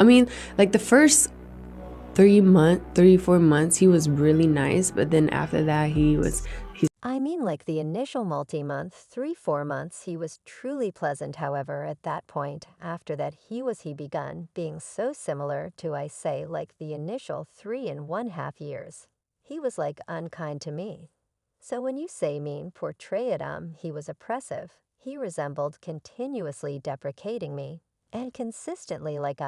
I mean, like the first 4 months, he was really nice, but then after that, I mean, like the initial multi-month, 3, 4 months, he was truly pleasant. However, at that point, after that, he begun being so similar to, I say, like the initial 3.5 years. He was like unkind to me. So when you say mean, portray it, he was oppressive. He resembled continuously deprecating me, and consistently like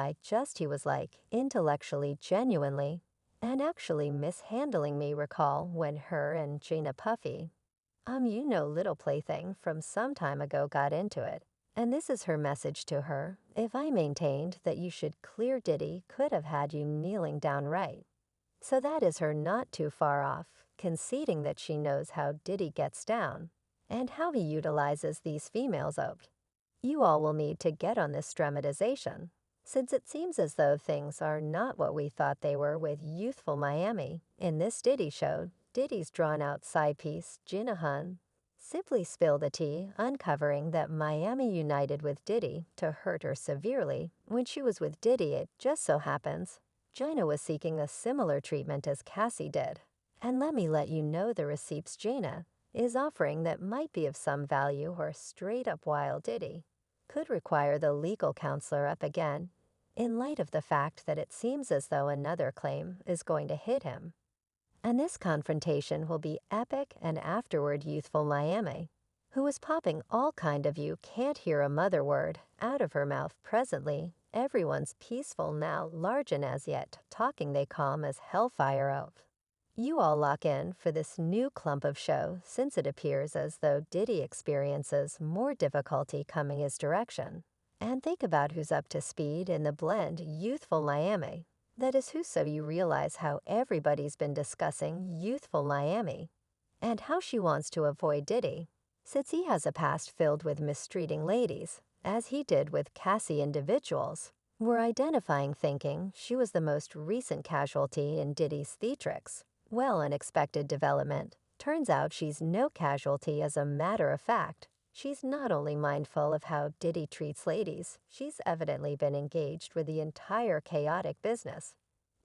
he was like intellectually, genuinely, and actually mishandling me. Recall when her and Gina Puffy, little plaything from some time ago got into it. And this is her message to her. If I maintained that you should clear Diddy could have had you kneeling down right. So that is her not too far off, conceding that she knows how Diddy gets down and how he utilizes these females out. You all will need to get on this dramatization, since it seems as though things are not what we thought they were with youthful Miami. In this Diddy show, Diddy's drawn-out side piece, Gina Hun, simply spilled the tea, uncovering that Miami united with Diddy to hurt her severely. When she was with Diddy, it just so happens Gina was seeking a similar treatment as Cassie did. And let me let you know the receipts Gina is offering that might be of some value, or straight up wild Diddy could require the legal counselor up again, in light of the fact that it seems as though another claim is going to hit him. And this confrontation will be epic, and afterward youthful Miami, who is popping all kind of you can't hear a mother word out of her mouth presently. Everyone's peaceful now, large and as yet, talking they calm as hellfire out. You all lock in for this new clump of show, since it appears as though Diddy experiences more difficulty coming his direction. And think about who's up to speed in the blend youthful Miami. That is who, so you realize how everybody's been discussing youthful Miami and how she wants to avoid Diddy, since he has a past filled with mistreating ladies, as he did with Cassie. Individuals were identifying, thinking she was the most recent casualty in Diddy's theatrics. Well, unexpected development. Turns out she's no casualty. As a matter of fact, she's not only mindful of how Diddy treats ladies, she's evidently been engaged with the entire chaotic business.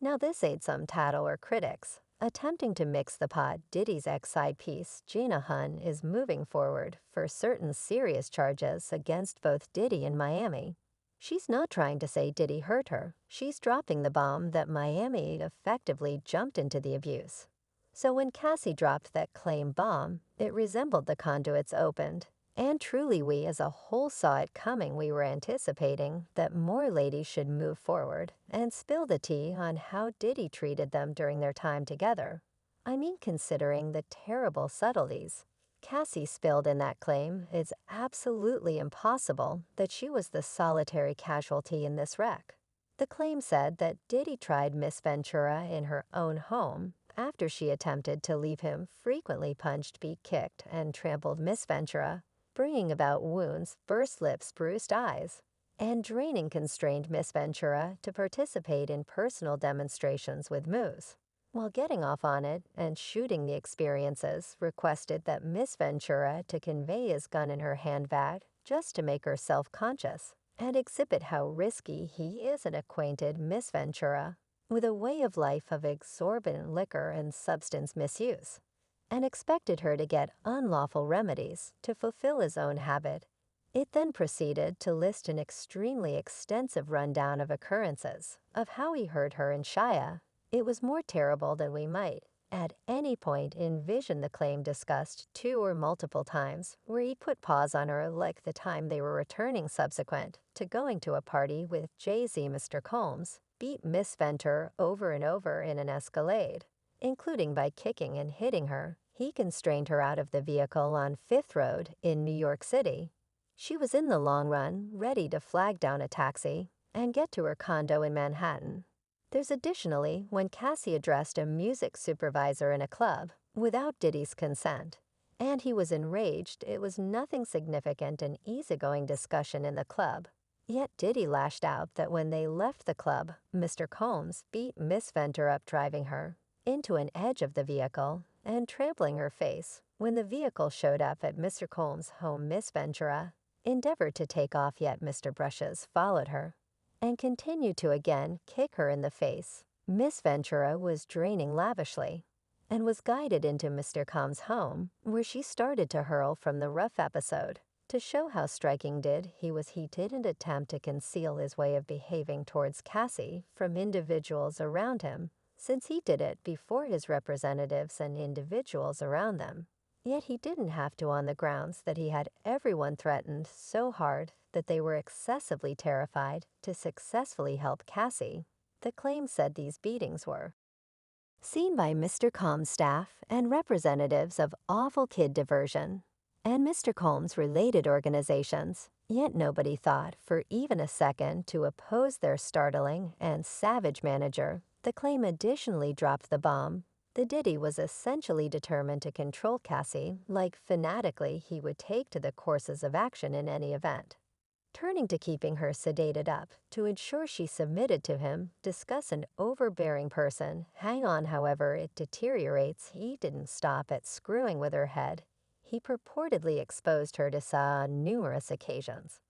Now this ain't some tattle or critics attempting to mix the pot. Diddy's ex-side piece, Gina Hun, is moving forward for certain serious charges against both Diddy and Miami. She's not trying to say Diddy hurt her. She's dropping the bomb that Miami effectively jumped into the abuse. So when Cassie dropped that claim bomb, it resembled the conduits opened. And truly we as a whole saw it coming. We were anticipating that more ladies should move forward and spill the tea on how Diddy treated them during their time together. I mean, considering the terrible subtleties Cassie spilled in that claim, it's absolutely impossible that she was the solitary casualty in this wreck. The claim said that Diddy tried Miss Ventura in her own home after she attempted to leave him, frequently punched, beat, kicked, and trampled Miss Ventura, bringing about wounds, burst lips, bruised eyes, and draining constrained Miss Ventura to participate in personal demonstrations with Moose. While getting off on it and shooting the experiences, requested that Miss Ventura to convey his gun in her handbag just to make her self-conscious and exhibit how risky he is, and acquainted Miss Ventura with a way of life of exorbitant liquor and substance misuse, and expected her to get unlawful remedies to fulfill his own habit. It then proceeded to list an extremely extensive rundown of occurrences of how he hurt her in Shia. It was more terrible than we might at any point envision. The claim discussed 2 or multiple times where he put paws on her, like the time they were returning subsequent to going to a party with Jay-Z. Mr. Combs beat Miss Venter over and over in an Escalade, including by kicking and hitting her. He constrained her out of the vehicle on Fifth Road in New York City. She was in the long run ready to flag down a taxi and get to her condo in Manhattan. There's additionally when Cassie addressed a music supervisor in a club without Diddy's consent, and he was enraged. It was nothing significant, an easygoing discussion in the club. Yet Diddy lashed out that when they left the club, Mr. Combs beat Miss Venter up, driving her into an edge of the vehicle and trampling her face. When the vehicle showed up at Mr. Combs' home, Miss Ventura endeavored to take off, yet Mr. Brushes followed her and continued to again kick her in the face. Miss Ventura was draining lavishly and was guided into Mr. Combs' home, where she started to hurl from the rough episode. To show how striking he didn't attempt to conceal his way of behaving towards Cassie from individuals around him, since he did it before his representatives and individuals around them. Yet he didn't have to, on the grounds that he had everyone threatened so hard that they were excessively terrified to successfully help Cassie. The claim said these beatings were seen by Mr. Combs' staff and representatives of Awful Kid Diversion and Mr. Combs' related organizations, yet nobody thought for even a second to oppose their startling and savage manager. The claim additionally dropped the bomb. The Diddy was essentially determined to control Cassie, like fanatically he would take to the courses of action in any event. Turning to keeping her sedated up to ensure she submitted to him, discuss an overbearing person. Hang on, however it deteriorates, he didn't stop at screwing with her head. He purportedly exposed her to Sa on numerous occasions.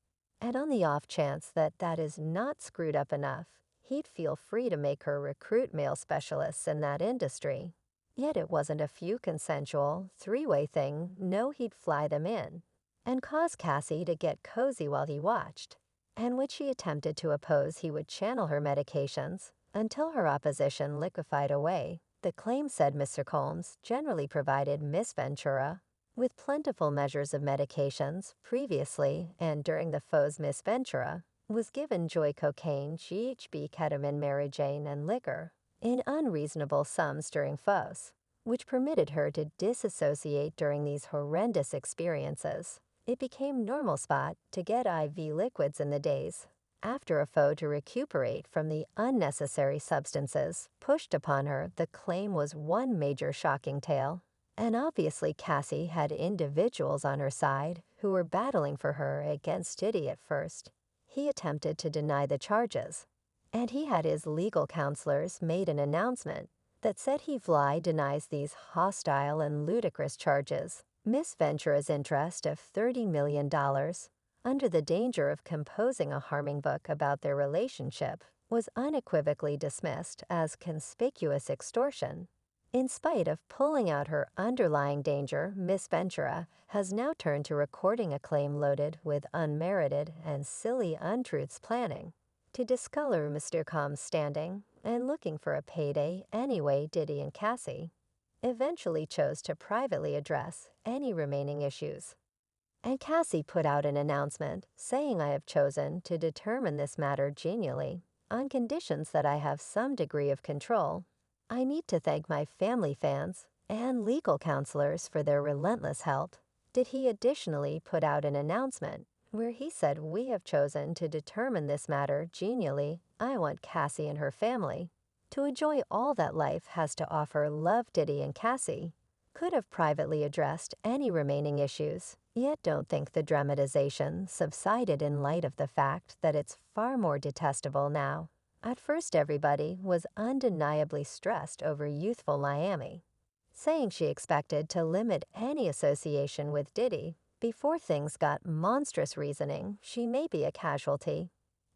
And on the off chance that is not screwed up enough, he'd feel free to make her recruit male specialists in that industry. Yet it wasn't a few consensual, three-way thing. No, he'd fly them in and cause Cassie to get cozy while he watched, and when she attempted to oppose he would channel her medications until her opposition liquefied away. The claim said Mr. Combs generally provided Miss Ventura with plentiful measures of medications previously, and during the foe's Miss Ventura was given joy cocaine, GHB, ketamine, Mary Jane, and liquor in unreasonable sums during foes, which permitted her to disassociate during these horrendous experiences. It became normal spot to get IV liquids in the days after a foe to recuperate from the unnecessary substances pushed upon her. The claim was one major shocking tale. And obviously Cassie had individuals on her side who were battling for her against Diddy at first. He attempted to deny the charges, and he had his legal counselors made an announcement that said he fly denies these hostile and ludicrous charges. Miss Ventura's interest of $30 million, under the danger of composing a harming book about their relationship, was unequivocally dismissed as conspicuous extortion. In spite of pulling out her underlying danger, Miss Ventura has now turned to recording a claim loaded with unmerited and silly untruths, planning to discolor Mr. Combs' standing and looking for a payday anyway. Diddy and Cassie eventually chose to privately address any remaining issues, and Cassie put out an announcement saying, "I have chosen to determine this matter genially, on conditions that I have some degree of control. I need to thank my family, fans, and legal counselors for their relentless help." Did he additionally put out an announcement where he said, "We have chosen to determine this matter genially. I want Cassie and her family to enjoy all that life has to offer." Love Diddy and Cassie could have privately addressed any remaining issues, yet don't think the dramatization subsided in light of the fact that it's far more detestable now. At first everybody was undeniably stressed over youthful Miami, saying she expected to limit any association with Diddy. Before things got monstrous, reasoning she may be a casualty,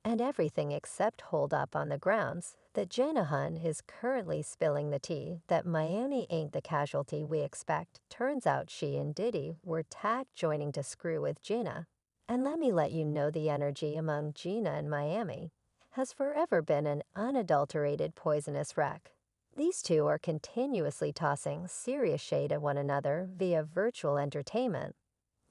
and everything except hold up on the grounds that Jenna Hun is currently spilling the tea that Miami ain't the casualty we expect. Turns out she and Diddy were tagged joining to screw with Gina. And let me let you know, the energy among Gina and Miami has forever been an unadulterated poisonous wreck. These two are continuously tossing serious shade at one another via virtual entertainment.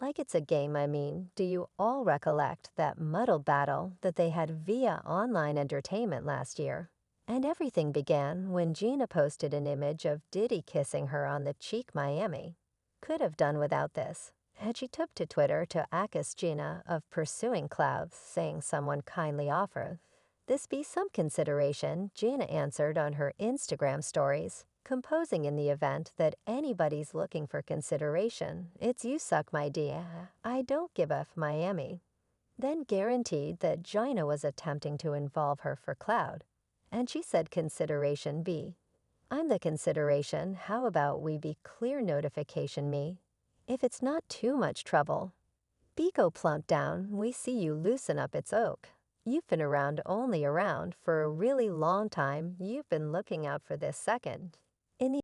Like it's a game. I mean, do you all recollect that muddled battle that they had via online entertainment last year? And everything began when Gina posted an image of Diddy kissing her on the cheek. Miami could have done without this, and she took to Twitter to accuse Gina of pursuing clouds, saying someone kindly offer this be some consideration. Gina answered on her Instagram stories, composing, "In the event that anybody's looking for consideration, it's you, suck my D. I don't give a f." Miami then guaranteed that Gina was attempting to involve her for cloud, and she said, "Consideration B. I'm the consideration. How about we be clear? Notification me if it's not too much trouble. Biko plumped down. We see you loosen up its oak." You've been only around for a really long time. You've been looking out for this second. In the